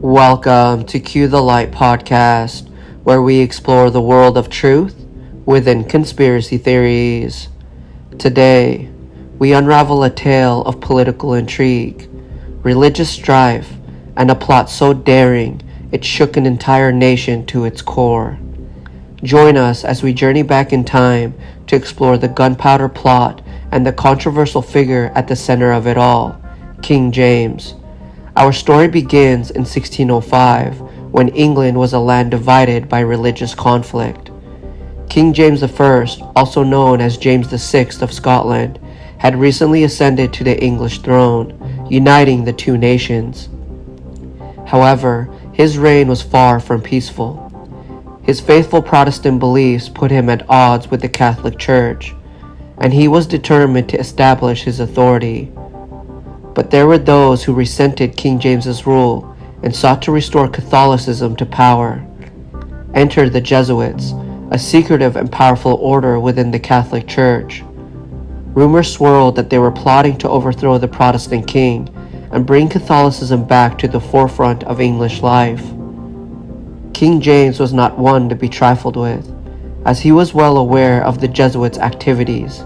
Welcome to Cue the Light podcast, where we explore the world of truth within conspiracy theories. Today, we unravel a tale of political intrigue, religious strife, and a plot so daring it shook an entire nation to its core. Join us as we journey back in time to explore the gunpowder plot and the controversial figure at the center of it all, King James. Our story begins in 1605, when England was a land divided by religious conflict. King James I, also known as James VI of Scotland, had recently ascended to the English throne, uniting the two nations. However, his reign was far from peaceful. His faithful Protestant beliefs put him at odds with the Catholic Church, and he was determined to establish his authority. But there were those who resented King James's rule and sought to restore Catholicism to power. Enter the Jesuits, a secretive and powerful order within the Catholic Church. Rumors swirled that they were plotting to overthrow the Protestant king and bring Catholicism back to the forefront of English life. King James was not one to be trifled with, as he was well aware of the Jesuits' activities.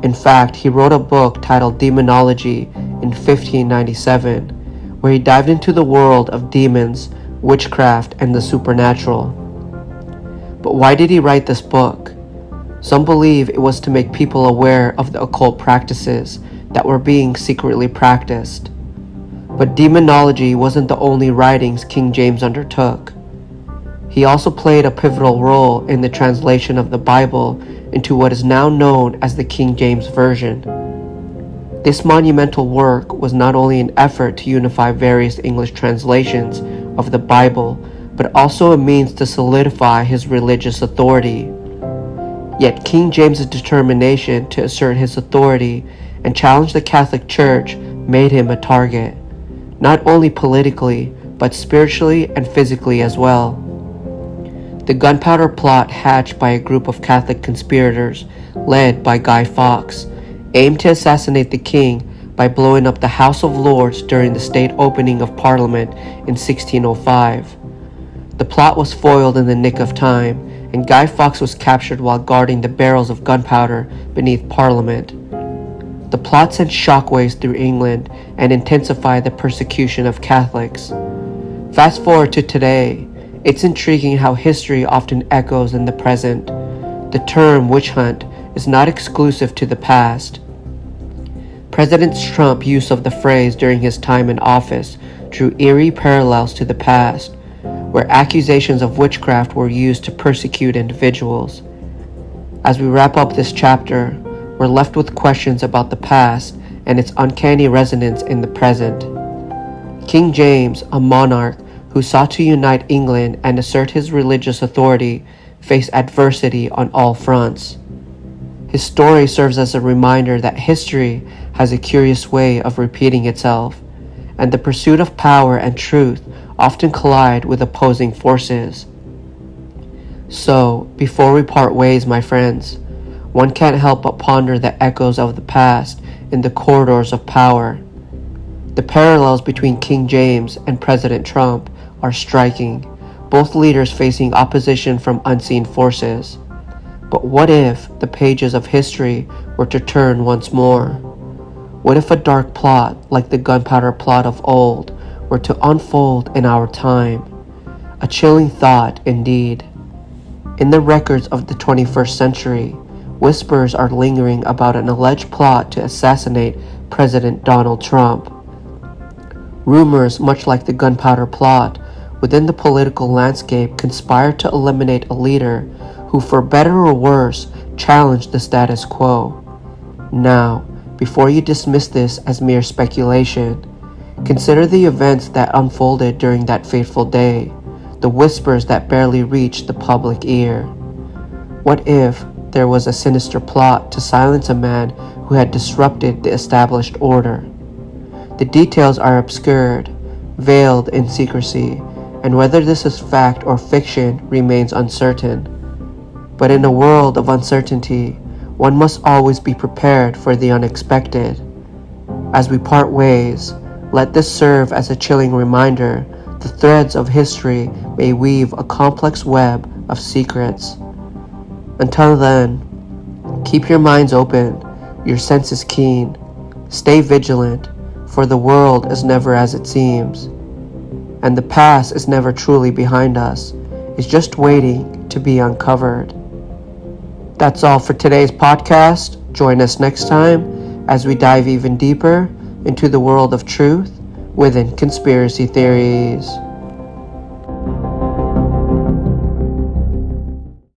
In fact, he wrote a book titled Demonology in 1597, where he dived into the world of demons, witchcraft, and the supernatural. But why did he write this book? Some believe it was to make people aware of the occult practices that were being secretly practiced. But demonology wasn't the only writings King James undertook. He also played a pivotal role in the translation of the Bible into what is now known as the King James Version. This monumental work was not only an effort to unify various English translations of the Bible, but also a means to solidify his religious authority. Yet King James's determination to assert his authority and challenge the Catholic Church made him a target, not only politically, but spiritually and physically as well. The gunpowder plot hatched by a group of Catholic conspirators led by Guy Fawkes aimed to assassinate the king by blowing up the House of Lords during the state opening of Parliament in 1605. The plot was foiled in the nick of time, and Guy Fawkes was captured while guarding the barrels of gunpowder beneath Parliament. The plot sent shockwaves through England and intensified the persecution of Catholics. Fast forward to today. It's intriguing how history often echoes in the present. The term witch hunt is not exclusive to the past. President Trump's use of the phrase during his time in office drew eerie parallels to the past, where accusations of witchcraft were used to persecute individuals. As we wrap up this chapter, we're left with questions about the past and its uncanny resonance in the present. King James, a monarch who sought to unite England and assert his religious authority, faced adversity on all fronts. His story serves as a reminder that history has a curious way of repeating itself, and the pursuit of power and truth often collide with opposing forces. So, before we part ways, my friends, one can't help but ponder the echoes of the past in the corridors of power. The parallels between King James and President Trump are striking, both leaders facing opposition from unseen forces. But what if the pages of history were to turn once more? What if a dark plot, like the gunpowder plot of old, were to unfold in our time? A chilling thought, indeed. In the records of the 21st century, whispers are lingering about an alleged plot to assassinate President Donald Trump. Rumors, much like the gunpowder plot, within the political landscape conspired to eliminate a leader who, for better or worse, challenged the status quo. Now, before you dismiss this as mere speculation, consider the events that unfolded during that fateful day, the whispers that barely reached the public ear. What if there was a sinister plot to silence a man who had disrupted the established order? The details are obscured, veiled in secrecy, and whether this is fact or fiction remains uncertain. But in a world of uncertainty, one must always be prepared for the unexpected. As we part ways, let this serve as a chilling reminder the threads of history may weave a complex web of secrets. Until then, keep your minds open, your senses keen, stay vigilant, for the world is never as it seems, and the past is never truly behind us, it's just waiting to be uncovered. That's all for today's podcast. Join us next time as we dive even deeper into the world of truth within conspiracy theories.